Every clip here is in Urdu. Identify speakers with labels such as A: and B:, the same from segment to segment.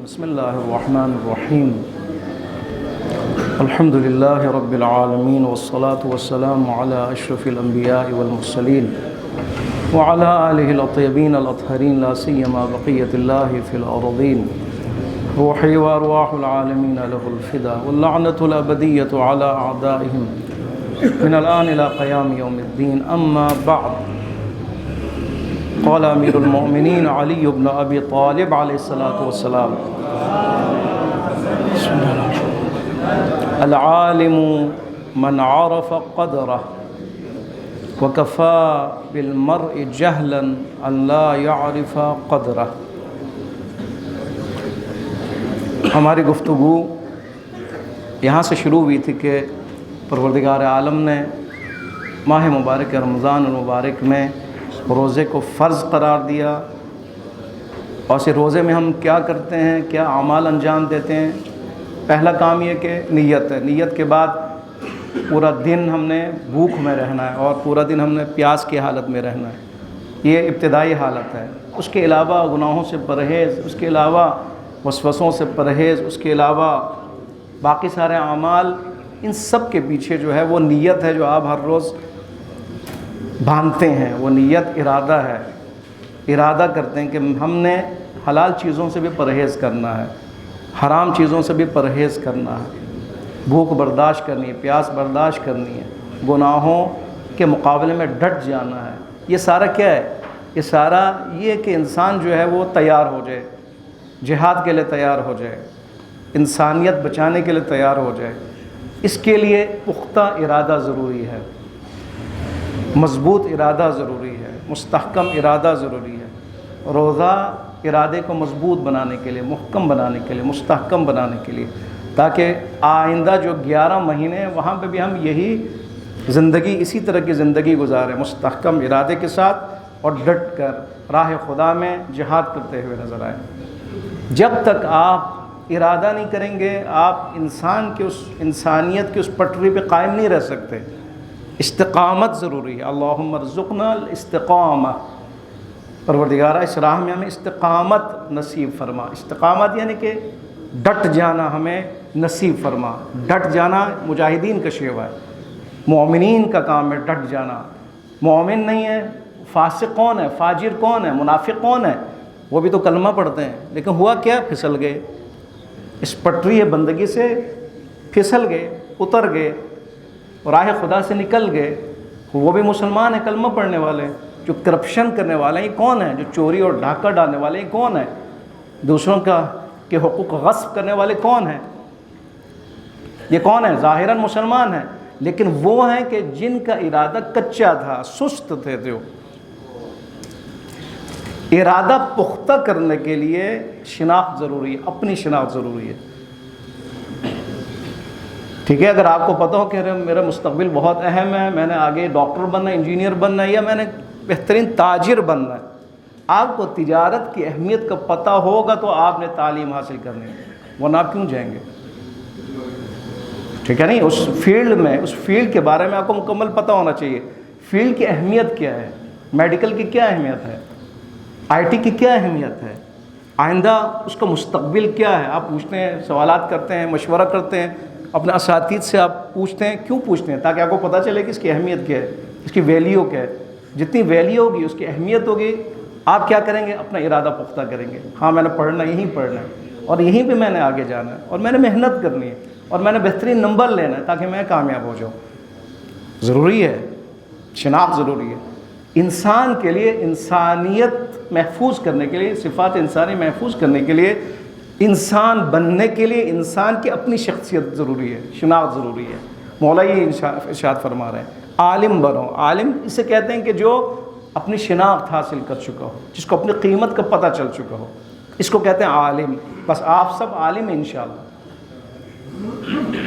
A: بسم اللہ الرحمن الرحیم الحمد للہ رب العالمین والصلاة والسلام علی اشرف الانبیاء والمرسلین وعلی آلہ الطیبین الاطہرین لا سیما بقیۃ اللہ فی الارضین روحی وارواح العالمین لہ الفدا واللعنۃ الابدیۃ علی اعدائہم من الآن الى قیام یوم الدین اما بعد قال امیر المؤمنین علی بن ابی طالب علیہ الصلاۃ والسلام العالم من عرف قدرہ وکفى بالمرء جہلا ان لا يعرف قدرہ۔ ہماری گفتگو یہاں سے شروع ہوئی تھی کہ پروردگار عالم نے ماہ مبارک رمضان المبارک میں روزے کو فرض قرار دیا، اور اس روزے میں ہم کیا کرتے ہیں، کیا اعمال انجام دیتے ہیں۔ پہلا کام یہ کہ نیت ہے، نیت کے بعد پورا دن ہم نے بھوک میں رہنا ہے اور پورا دن ہم نے پیاس کی حالت میں رہنا ہے، یہ ابتدائی حالت ہے۔ اس کے علاوہ گناہوں سے پرہیز، اس کے علاوہ وسوسوں سے پرہیز، اس کے علاوہ باقی سارے اعمال، ان سب کے پیچھے جو ہے وہ نیت ہے جو آپ ہر روز باندھتے ہیں۔ وہ نیت ارادہ ہے، ارادہ کرتے ہیں کہ ہم نے حلال چیزوں سے بھی پرہیز کرنا ہے، حرام چیزوں سے بھی پرہیز کرنا ہے، بھوک برداشت کرنی ہے، پیاس برداشت کرنی ہے، گناہوں کے مقابلے میں ڈٹ جانا ہے۔ یہ سارا کیا ہے؟ یہ سارا یہ کہ انسان جو ہے وہ تیار ہو جائے، جہاد کے لیے تیار ہو جائے، انسانیت بچانے کے لیے تیار ہو جائے۔ اس کے لیے پختہ ارادہ ضروری ہے، مضبوط ارادہ ضروری ہے، مستحکم ارادہ ضروری ہے۔ روزہ ارادے کو مضبوط بنانے کے لیے، محکم بنانے کے لیے، مستحکم بنانے کے لیے، تاکہ آئندہ جو 11 مہینے ہیں وہاں پہ بھی ہم یہی زندگی، اسی طرح کی زندگی گزاریں، مستحکم ارادے کے ساتھ اور ڈٹ کر راہ خدا میں جہاد کرتے ہوئے نظر آئیں۔ جب تک آپ ارادہ نہیں کریں گے، آپ انسان کے اس انسانیت کی اس پٹری پہ قائم نہیں رہ سکتے۔ استقامت ضروری ہے۔ اللہم ارزقنا الاستقامہ، پروردگارہ اس راہ میں ہمیں استقامت نصیب فرما۔ استقامت یعنی کہ ڈٹ جانا ہمیں نصیب فرما۔ ڈٹ جانا مجاہدین کا شیوا ہے، مومنین کا کام ہے ڈٹ جانا۔ مومن نہیں ہے، فاسق کون ہے، فاجر کون ہے، منافق کون ہے؟ وہ بھی تو کلمہ پڑھتے ہیں، لیکن ہوا کیا؟ پھسل گئے، اس پٹری بندگی سے پھسل گئے، اتر گئے، راہ خدا سے نکل گئے۔ وہ بھی مسلمان ہیں، کلمہ پڑھنے والے، جو کرپشن کرنے والے ہیں یہ کون ہیں؟ جو چوری اور ڈھاکہ ڈالنے والے ہیں کون ہیں؟ دوسروں کے حقوق غصب کرنے والے کون ہیں؟ یہ کون ہیں؟ ظاہراً مسلمان ہیں، لیکن وہ ہیں کہ جن کا ارادہ کچا تھا، سست تھے۔ جو ارادہ پختہ کرنے کے لیے شناخت ضروری ہے، اپنی شناخت ضروری ہے۔ ٹھیک ہے، اگر آپ کو پتہ ہو کہ میرا مستقبل بہت اہم ہے، میں نے آگے ڈاکٹر بننا ہے، انجینئر بننا ہے، یا میں نے بہترین تاجر بننا ہے، آپ کو تجارت کی اہمیت کا پتہ ہوگا تو آپ نے تعلیم حاصل کرنی ہے، ورنہ آپ کیوں جائیں گے؟ ٹھیک ہے نہیں؟ اس فیلڈ میں، اس فیلڈ کے بارے میں آپ کو مکمل پتہ ہونا چاہیے۔ فیلڈ کی اہمیت کیا ہے، میڈیکل کی کیا اہمیت ہے، آئی ٹی کی کیا اہمیت ہے، آئندہ اس کا مستقبل کیا ہے؟ آپ پوچھتے ہیں، سوالات کرتے ہیں، مشورہ کرتے ہیں، اپنے اساتذہ سے آپ پوچھتے ہیں۔ کیوں پوچھتے ہیں؟ تاکہ آپ کو پتہ چلے کہ اس کی اہمیت کیا ہے، اس کی ویلیو کیا ہے۔ جتنی ویلیو ہوگی، اس کی اہمیت ہوگی، آپ کیا کریں گے؟ اپنا ارادہ پختہ کریں گے۔ ہاں میں نے پڑھنا، یہیں پڑھنا ہے، اور یہیں پہ میں نے آگے جانا ہے، اور میں نے محنت کرنی ہے، اور میں نے بہترین نمبر لینا ہے تاکہ میں کامیاب ہو جاؤں۔ ضروری ہے، شناخت ضروری ہے انسان کے لیے۔ انسانیت محفوظ کرنے کے لیے، صفات انسانی محفوظ کرنے کے لیے، انسان بننے کے لیے انسان کی اپنی شخصیت ضروری ہے، شناخت ضروری ہے۔ مولا یہ ارشاد فرما رہے ہیں عالم بنو۔ عالم اسے کہتے ہیں کہ جو اپنی شناخت حاصل کر چکا ہو، جس کو اپنی قیمت کا پتہ چل چکا ہو، اس کو کہتے ہیں عالم۔ بس آپ سب عالم ہیں انشاءاللہ۔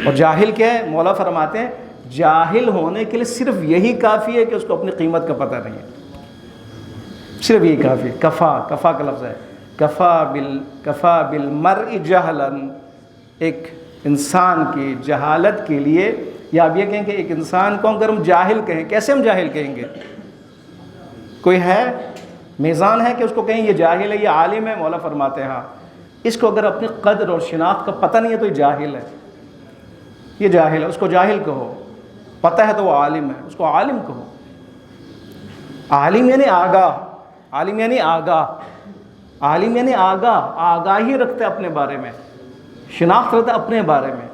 A: اور جاہل کیا ہے؟ مولا فرماتے ہیں جاہل ہونے کے لیے صرف یہی کافی ہے کہ اس کو اپنی قیمت کا پتہ نہیں ہے، صرف یہی کافی ہے۔ کفا کا لفظ ہے، کفا بالمرء جہلا، ایک انسان کی جہالت کے لیے، یا آپ یہ کہیں کہ ایک انسان کو اگر ہم جاہل کہیں، کیسے ہم جاہل کہیں گے؟ کوئی ہے میزان ہے کہ اس کو کہیں یہ جاہل ہے، یہ عالم ہے؟ مولا فرماتے ہیں ہاں، اس کو اگر اپنی قدر اور شناخت کا پتہ نہیں ہے تو یہ جاہل ہے، یہ جاہل ہے، اس کو جاہل کہو۔ پتہ ہے تو وہ عالم ہے، اس کو عالم کہو۔ عالم یعنی آگاہ، عالم یعنی آگاہ، عالم یعنی آگاہ، آگاہی رکھتا ہے اپنے بارے میں، شناخت رکھتا ہے اپنے بارے میں۔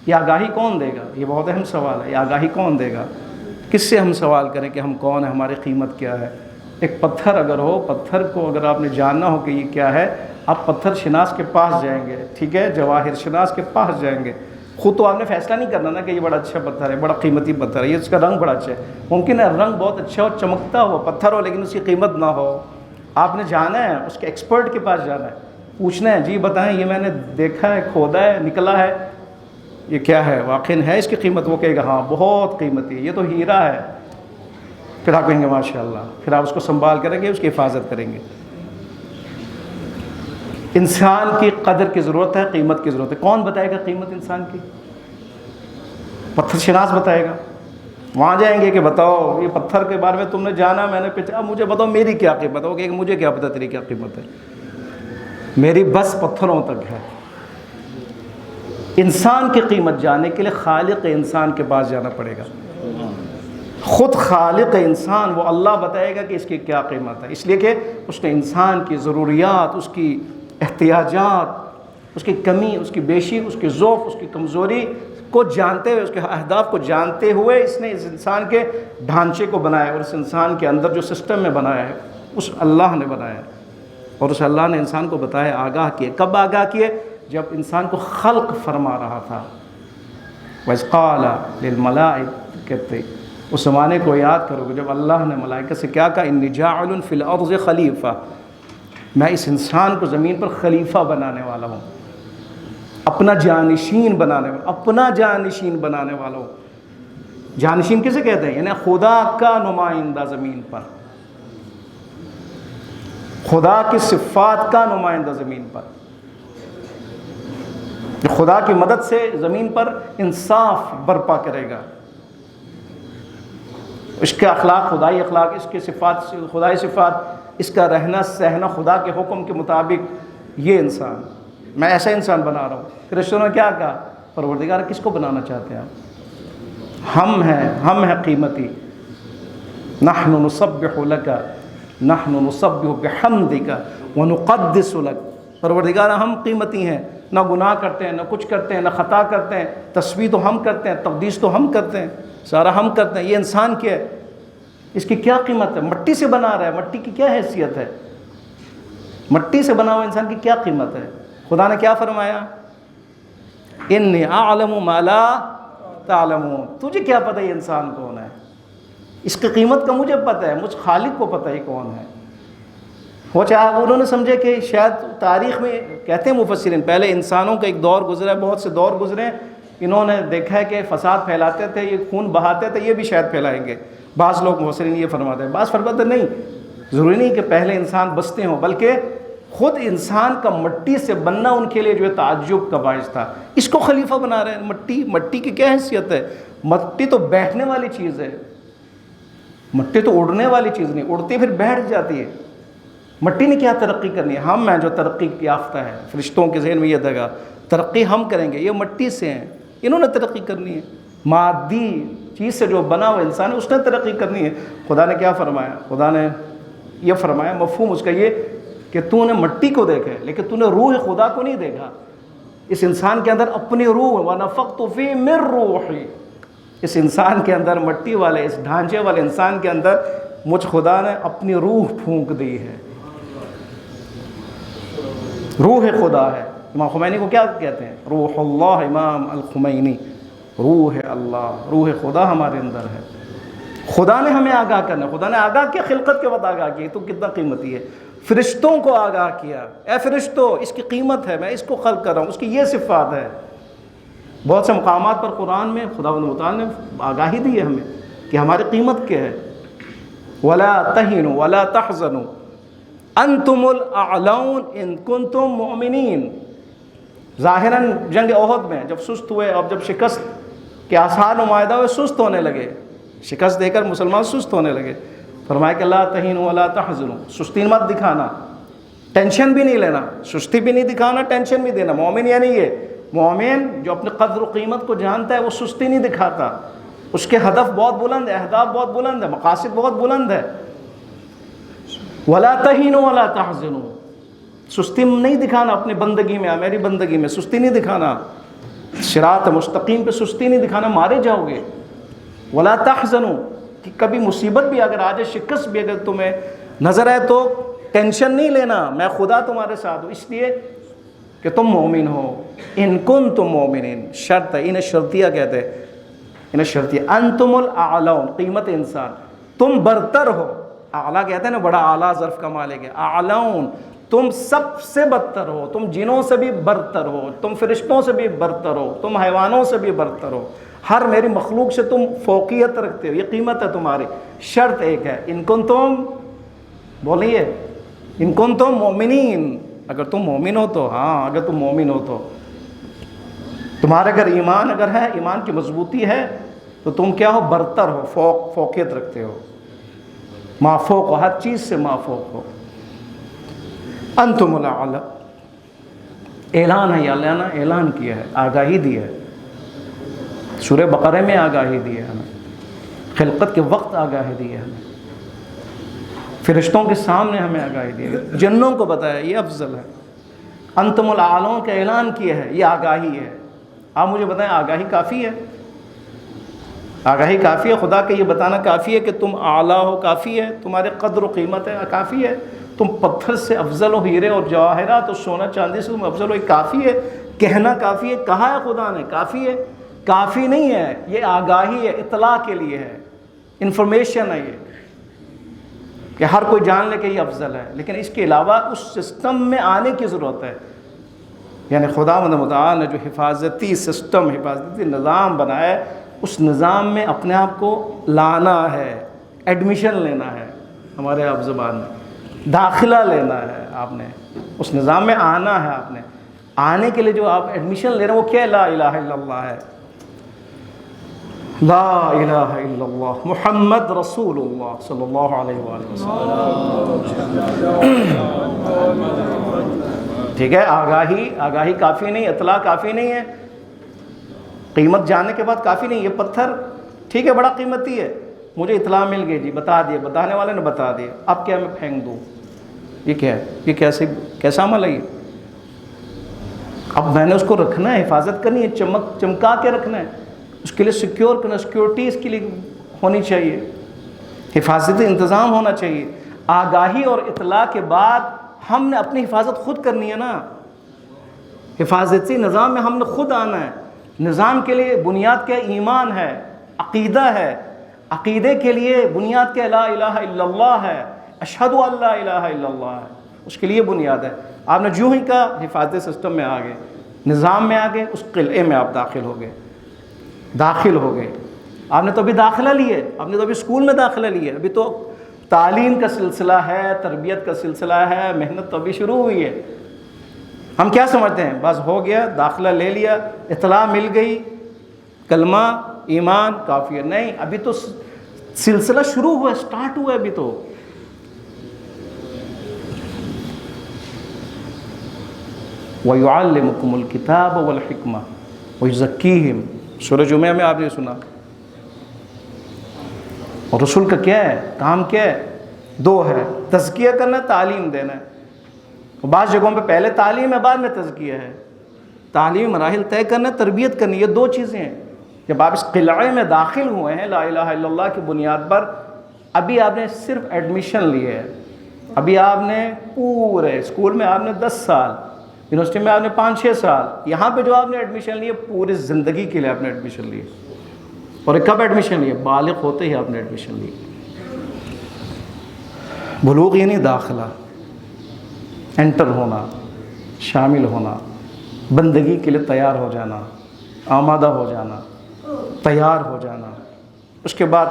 A: یہ آگاہی کون دے گا؟ یہ بہت اہم سوال ہے، یہ آگاہی کون دے گا؟ کس سے ہم سوال کریں کہ ہم کون ہیں، ہماری قیمت کیا ہے؟ ایک پتھر اگر ہو، پتھر کو اگر آپ نے جاننا ہو کہ یہ کیا ہے، آپ پتھر شناس کے پاس جائیں گے، ٹھیک ہے، جواہر شناس کے پاس جائیں گے۔ خود تو آپ نے فیصلہ نہیں کرنا نا کہ یہ بڑا اچھا پتھر ہے، بڑا قیمتی پتھر ہے، یہ اس کا رنگ بڑا اچھا ہے۔ ممکن ہے رنگ بہت اچھا ہو، چمکتا ہو پتھر ہو، لیکن اس کی قیمت نہ ہو۔ آپ نے جانا ہے، اس کے ایکسپرٹ کے پاس جانا ہے، پوچھنا ہے، جی بتائیں یہ میں نے دیکھا ہے، کھودا ہے، نکلا ہے، یہ کیا ہے، واقعی ہے اس کی قیمت؟ وہ کہے گا ہاں بہت قیمتی ہے، یہ تو ہیرا ہے۔ پھر آپ کہیں گے ماشاء اللہ، پھر آپ اس کو سنبھال کریں گے، اس کی حفاظت کریں گے۔ انسان کی قدر کی ضرورت ہے، قیمت کی ضرورت ہے۔ کون بتائے گا قیمت انسان کی؟ پتھر شناس بتائے گا۔ وہاں جائیں گے کہ بتاؤ یہ پتھر کے بارے میں تم نے جانا، میں نے پوچھا، مجھے بتاؤ میری کیا قیمت ہے؟ وہ کہے گا مجھے کیا پتہ تیری کیا قیمت ہے، میری بس پتھروں تک ہے۔ انسان کی قیمت جاننے کے لیے خالق انسان کے پاس جانا پڑے گا۔ خود خالق انسان وہ اللہ بتائے گا کہ اس کی کیا قیمت ہے، اس لیے کہ اس نے انسان کی ضروریات، اس کی احتیاجات، اس کی کمی، اس کی بیشی، اس کی ضعف، اس کی کمزوری کو جانتے ہوئے، اس کے اہداف کو جانتے ہوئے اس نے اس انسان کے ڈھانچے کو بنایا، اور اس انسان کے اندر جو سسٹم میں بنایا ہے اس اللہ نے بنایا، اور اس اللہ نے انسان کو بتایا، آگاہ کیے۔ کب آگاہ کیے؟ جب انسان کو خلق فرما رہا تھا۔ وَإِذْ قَالَ لِلْمَلَائِكَةِ، اس زمانے کو یاد کرو کہ جب اللہ نے ملائکہ سے کیا کہا، اِنِّی جَاعِلٌ فِی الْأَرْضِ خلیفہ، میں اس انسان کو زمین پر خلیفہ بنانے والا ہوں، اپنا جانشین بنانے والا، اپنا جانشین بنانے والا ہوں۔ جانشین کسے کہتے ہیں؟ یعنی خدا کا نمائندہ زمین پر، خدا کی صفات کا نمائندہ زمین پر، جو خدا کی مدد سے زمین پر انصاف برپا کرے گا۔ اس کے اخلاق خدائی اخلاق، اس کے صفات خدائی صفات، اس کا رہنا سہنا خدا کے حکم کے مطابق، یہ انسان، میں ایسا انسان بنا رہا ہوں۔ فرشتوں نے کیا کہا؟ پروردگار کس کو بنانا چاہتے ہیں آپ؟ ہم ہیں قیمتی۔ نحن نسبح لک، نحن نسبح بحمدک ونقدس لک، پروردگار ہم قیمتی ہیں، نہ گناہ کرتے ہیں، نہ کچھ کرتے ہیں، نہ خطا کرتے ہیں، تسبیح تو ہم کرتے ہیں، تقدیس تو ہم کرتے ہیں، سارا ہم کرتے ہیں۔ یہ انسان کیا ہے؟ اس کی کیا قیمت ہے؟ مٹی سے بنا رہا ہے، مٹی کی کیا حیثیت ہے؟ مٹی سے بنا ہوا انسان کی کیا قیمت ہے؟ خدا نے کیا فرمایا؟ انی اعلم ما لا تعلمون، تجھے کیا پتہ یہ انسان کون ہے؟ اس کی قیمت کا مجھے پتہ ہے، مجھ خالق کو پتہ ہے کون ہے۔ وہ چاہے انہوں نے سمجھے کہ شاید تاریخ میں کہتے ہیں مفسرین، پہلے انسانوں کا ایک دور گزرا ہے، بہت سے دور گزرے، انہوں نے دیکھا ہے کہ فساد پھیلاتے تھے، یہ خون بہاتے تھے، یہ بھی شاید پھیلائیں گے۔ بعض لوگ مفسرین یہ فرماتے ہیں، بعض فرماتے ہیں نہیں، ضروری نہیں کہ پہلے انسان بستے ہوں، بلکہ خود انسان کا مٹی سے بننا ان کے لیے جو ہے تعجب کا باعث تھا۔ اس کو خلیفہ بنا رہے ہیں۔ مٹی کی کیا حیثیت ہے؟ مٹی تو بیٹھنے والی چیز ہے، مٹی تو اڑنے والی چیز نہیں، اڑتی پھر بیٹھ جاتی ہے۔ مٹی نے کیا ترقی کرنی ہے؟ ہم ہیں جو ترقی یافتہ ہے۔ فرشتوں کے ذہن میں یہ دگا، ترقی ہم کریں گے، یہ مٹی سے ہیں، انہوں نے ترقی کرنی ہے۔ مادی چیز سے جو بنا ہوا انسان ہے اس نے ترقی کرنی ہے۔ خدا نے کیا فرمایا؟ خدا نے یہ فرمایا، مفہوم اس کا یہ کہ تو نے مٹی کو دیکھا ہے لیکن تو نے روح خدا کو نہیں دیکھا۔ اس انسان کے اندر اپنی روح، وَنَفَخْتُ فِيهِ مِن رُوحِي، اس انسان کے اندر، مٹی والے اس ڈھانچے والے انسان کے اندر مجھ خدا نے اپنی روح پھونک دی ہے۔ روح خدا ہے۔ امام خمینی کو کیا کہتے ہیں؟ روح اللہ، امام الخمینی، روح اللہ، روح خدا ہمارے اندر ہے۔ خدا نے ہمیں آگاہ کرنا، خدا نے آگاہ کیا، خلقت کے وقت آگاہ کیا، تو کتنا قیمتی ہے۔ فرشتوں کو آگاہ کیا، اے فرشتوں اس کی قیمت ہے، میں اس کو خلق کر رہا ہوں، اس کی یہ صفات ہے۔ بہت سے مقامات پر قرآن میں خداوند متعال نے آگاہی دی ہے ہمیں کہ ہماری قیمت کیا ہے۔ وَلَا تَهِنُوا وَلَا تَحْزَنُوا انتم الاعلون ان کنتم مؤمنین۔ ظاہراً جنگ احد میں جب سست ہوئے اور جب شکست کے آثار نمایاں ہوئے، سست ہونے لگے، شکست دے کر مسلمان سست ہونے لگے، فرمایا کہ لا تہینوا ولا تحزنوا، سستی مت دکھانا، ٹینشن بھی نہیں لینا، سستی بھی نہیں دکھانا، ٹینشن بھی دینا۔ مومن یعنی یہ مومن جو اپنے قدر و قیمت کو جانتا ہے، وہ سستی نہیں دکھاتا، اس کے ہدف بہت بلند ہے، اہداف بہت بلند ہے، مقاصد بہت بلند ہے۔ وَلَا تَهِنُوا وَلَا تَحْزَنُوا، سستی نہیں دکھانا اپنی بندگی میں، میری بندگی میں سستی نہیں دکھانا، صراط مستقیم پہ سستی نہیں دکھانا، مارے جاؤ گے۔ وَلَا تَحْزَنُوا، کہ کبھی مصیبت بھی اگر آ جائے، شکست بھی اگر تمہیں نظر آئے تو ٹینشن نہیں لینا، میں خدا تمہارے ساتھ ہوں، اس لیے کہ تم مومن ہو۔ ان کنتم مومنین، شرط ہے، انہیں شرطیہ کہتے ہیں، انہیں شرطیہ۔ انتم الاعلون، قیمت انسان، تم برتر ہو۔ اعلیٰ کہتے ہیں نا، بڑا اعلیٰ ظرف کا مالک ہے۔ اعلون، تم سب سے بدتر ہو، تم جنوں سے بھی برتر ہو، تم فرشتوں سے بھی برتر ہو، تم حیوانوں سے بھی برتر ہو، ہر میری مخلوق سے تم فوقیت رکھتے ہو، یہ قیمت ہے تمہاری۔ شرط ایک ہے، ان کنتم، بولیے، ان کنتم مومنین، اگر تم مومن ہو تو، ہاں اگر تم مومن ہو تو، تمہارا اگر ایمان اگر ہے، ایمان کی مضبوطی ہے، تو تم کیا ہو؟ برتر ہو، فوقیت رکھتے ہو، مافوق ہو، ہر چیز سے مافوق ہو۔ انتم الاعلی، اعلان ہے، یہ اللہ نے اعلان کیا ہے، آگاہی دی ہے، سورہ بقرہ میں آگاہی دی ہے ہمیں، خلقت کے وقت آگاہی دی ہے ہمیں، فرشتوں کے سامنے ہمیں آگاہی دی ہے، جنوں کو بتایا یہ افضل ہے۔ انتم الاعلون کا اعلان کیا ہے، یہ آگاہی ہے۔ آپ مجھے بتائیں، آگاہی کافی ہے؟ آگاہی کافی ہے؟ خدا کا یہ بتانا کافی ہے کہ تم اعلیٰ ہو؟ کافی ہے؟ تمہارے قدر و قیمت ہے؟ کافی ہے؟ تم پتھر سے افضل ہو، ہیرے اور جواہرات اور سونا چاندی سے تم افضل ہو، یہ کافی ہے؟ کہنا کافی ہے؟ کہا ہے خدا نے کافی ہے؟ کافی نہیں ہے، یہ آگاہی ہے، اطلاع کے لیے ہے، انفارمیشن ہے یہ، کہ ہر کوئی جان لے کہ یہ افضل ہے۔ لیکن اس کے علاوہ اس سسٹم میں آنے کی ضرورت ہے، یعنی خداوند متعال نے جو حفاظتی سسٹم، حفاظتی نظام بنایا ہے، اس نظام میں اپنے آپ کو لانا ہے، ایڈمیشن لینا ہے، ہمارے آپ زبان میں داخلہ لینا ہے، آپ نے اس نظام میں آنا ہے۔ آپ نے آنے کے لیے جو آپ ایڈمیشن لے رہے ہیں وہ کیا ہے؟ لا الہ الا اللہ ہے، لا الہ الا اللہ محمد رسول اللہ صلی اللہ علیہ وآلہ وسلم۔ ٹھیک ہے، آگاہی کافی نہیں، اطلاع کافی نہیں ہے، قیمت جاننے کے بعد کافی نہیں۔ یہ پتھر ٹھیک ہے بڑا قیمتی ہے، مجھے اطلاع مل گئی جی، بتا دیا، بتانے والے نے بتا دیا، اب کیا میں پھینک دوں؟ یہ کیا ہے؟ یہ کیسا عمل ہے یہ؟ اب میں نے اس کو رکھنا ہے، حفاظت کرنی ہے، چمکا کے رکھنا ہے، اس کے لیے سیکیور کرنا، سیکیورٹی اس کے لیے ہونی چاہیے، حفاظتی انتظام ہونا چاہیے۔ آگاہی اور اطلاع کے بعد ہم نے اپنی حفاظت خود کرنی ہے نا، حفاظتی نظام میں ہم نے خود آنا ہے۔ نظام کے لیے بنیاد کیا؟ ایمان ہے، عقیدہ ہے، عقیدے کے لیے بنیاد کیا؟ لا الہ الا اللہ ہے، اشہد ان لا الہ الا اللہ ہے، اس کے لیے بنیاد ہے۔ آپ نے جو ہی کہا حفاظتی سسٹم میں آ گئے، نظام میں آ گئے، اس قلعے میں آپ داخل ہو گئے۔ آپ نے تو ابھی داخلہ لیے، آپ نے تو ابھی اسکول میں داخلہ لیے، ابھی تو تعلیم کا سلسلہ ہے، تربیت کا سلسلہ ہے، محنت تو ابھی شروع ہوئی ہے۔ ہم کیا سمجھتے ہیں؟ بس ہو گیا، داخلہ لے لیا، اطلاع مل گئی، کلمہ ایمان کافی ہے؟ نہیں، ابھی تو سلسلہ شروع ہوا، سٹارٹ ہوا ہے ابھی تو۔ وَيُعَلِّمُكُمُ الْكِتَابَ وَالْحِكْمَةَ وَيُزَكِّيهِمْ، سورہ جمعہ میں آپ نے سنا۔ اور رسول کا کیا ہے کام؟ کیا ہے؟ دو ہے، تزکیہ کرنا، تعلیم دینا ہے۔ بعض جگہوں پہ پہلے تعلیم ہے، بعد میں تزکیہ ہے۔ تعلیم مراحل طے کرنا، تربیت کرنی، یہ دو چیزیں ہیں۔ جب آپ اس قلعے میں داخل ہوئے ہیں لا الہ الا اللہ کی بنیاد پر، ابھی آپ نے صرف ایڈمیشن لی ہے، ابھی آپ نے پورے اسکول میں آپ نے 10 سال، یونیورسٹی میں آپ نے 5-6 سال، یہاں پہ جو آپ نے ایڈمیشن لی ہے پوری زندگی کے لیے آپ نے ایڈمیشن لی ہے۔ اور کب ایڈمیشن لی ہے؟ بالغ ہوتے ہی آپ نے ایڈمیشن لی۔ بلوغ یعنی داخلہ، انٹر ہونا، شامل ہونا، بندگی کے لیے تیار ہو جانا، آمادہ ہو جانا، تیار ہو جانا، اس کے بعد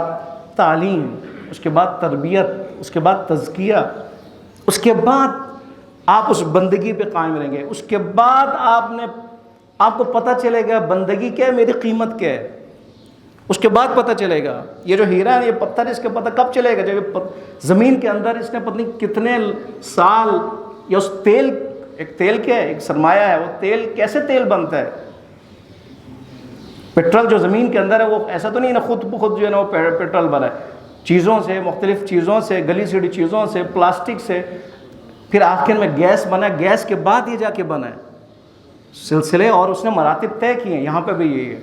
A: تعلیم، اس کے بعد تربیت، اس کے بعد تزکیہ، اس کے بعد آپ اس بندگی پہ قائم رہیں گے، اس کے بعد آپ کو پتہ چلے گا بندگی کیا ہے، میری قیمت کیا ہے، اس کے بعد پتہ چلے گا۔ یہ جو ہیرا ہے، یہ پتھر، اس کے پتہ کب چلے گا؟ جب یہ زمین کے اندر اس نے پتہ نہیں کتنے سال یا اس تیل، ایک تیل کیا ہے، ایک سرمایہ ہے، وہ تیل کیسے تیل بنتا ہے؟ پیٹرول جو زمین کے اندر ہے وہ ایسا تو نہیں نا خود بخود جو ہے نا وہ پیٹرول بنا ہے، چیزوں سے، مختلف چیزوں سے، گلی سڑی چیزوں سے، پلاسٹک سے، پھر آخر میں گیس بنا، گیس کے بعد یہ جا کے بنا ہے، سلسلے اور اس نے مراتب طے کیے ہیں، یہاں پہ بھی یہی ہے،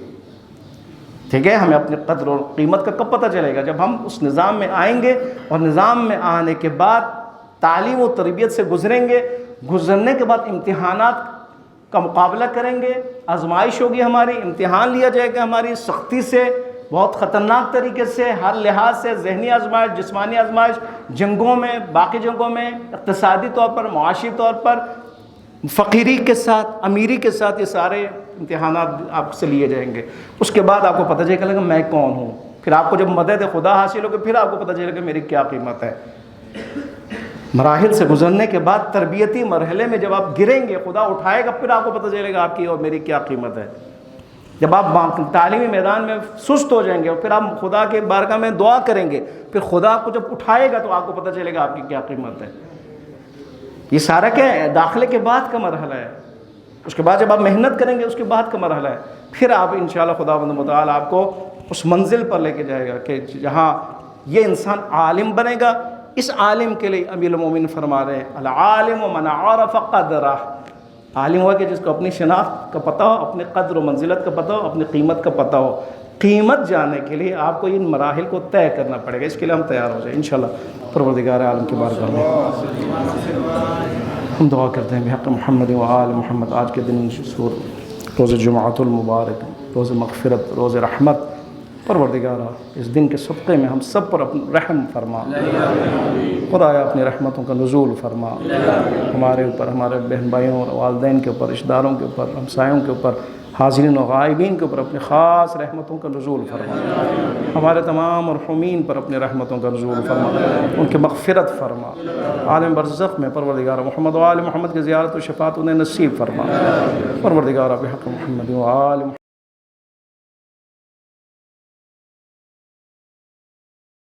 A: ٹھیک ہے؟ ہمیں اپنے قدر اور قیمت کا کب پتہ چلے گا؟ جب ہم اس نظام میں آئیں گے، اور نظام میں آنے کے بعد تعلیم و تربیت سے گزریں گے، گزرنے کے بعد امتحانات کا مقابلہ کریں گے، آزمائش ہوگی ہماری، امتحان لیا جائے گا ہماری سختی سے، بہت خطرناک طریقے سے، ہر لحاظ سے، ذہنی آزمائش، جسمانی آزمائش، جنگوں میں، باقی جنگوں میں، اقتصادی طور پر، معاشی طور پر، فقیری کے ساتھ، امیری کے ساتھ، یہ سارے امتحانات آپ سے لیے جائیں گے۔ اس کے بعد آپ کو پتہ چلے گا میں کون ہوں، پھر آپ کو جب مدد خدا حاصل ہوگی پھر آپ کو پتہ چلے گا میری کیا قیمت ہے۔ مراحل سے گزرنے کے بعد تربیتی مرحلے میں جب آپ گریں گے، خدا اٹھائے گا، پھر آپ کو پتہ چلے گا آپ کی اور میری کیا قیمت ہے۔ جب آپ تعلیمی میدان میں سست ہو جائیں گے اور پھر آپ خدا کے بارگاہ میں دعا کریں گے، پھر خدا آپ کو جب اٹھائے گا تو آپ کو پتہ چلے گا آپ کی کیا قیمت ہے۔ یہ سارا کیا ہے؟ داخلے کے بعد کا مرحلہ ہے، اس کے بعد جب آپ محنت کریں گے اس کے بعد کا مرحلہ ہے، پھر آپ انشاءاللہ خداوند متعال آپ کو اس منزل پر لے کے جائے گا کہ جہاں یہ انسان عالم بنے گا۔ اس عالم کے لیے امیر المومنین فرما رہے ہیں العالم من عرف قدرہ، عالم ہوا کہ جس کو اپنی شناخت کا پتہ ہو، اپنے قدر و منزلت کا پتہ ہو، اپنی قیمت کا پتہ ہو۔ قیمت جاننے کے لیے آپ کو ان مراحل کو طے کرنا پڑے گا، اس کے لیے ہم تیار ہو جائیں انشاءاللہ پروردگار عالم کی بارگاہ میں۔ ہم دعا کرتے ہیں بحق محمد و آل محمد، آج کے دن روز جمعۃ المبارک، روز مغفرت، روز رحمت، پروردگارہ اس دن کے صدقے میں ہم سب پر اپنا رحم فرما، خدایا اپنی رحمتوں کا نزول فرما ہمارے اوپر، ہمارے بہن بھائیوں اور والدین کے اوپر، رشتہ داروں کے اوپر، ہمسایوں کے اوپر، حاضرین و غائبین کے اوپر اپنی خاص رحمتوں کا نزول فرما، ہمارے تمام مرحومین پر اپنی رحمتوں کا نزول فرما، ان کی مغفرت فرما، عالم برزخ میں پروردگار محمد و آل محمد کی زیارت و شفاعت انہیں نصیب فرما، پروردگار بحق محمد و آل محمد۔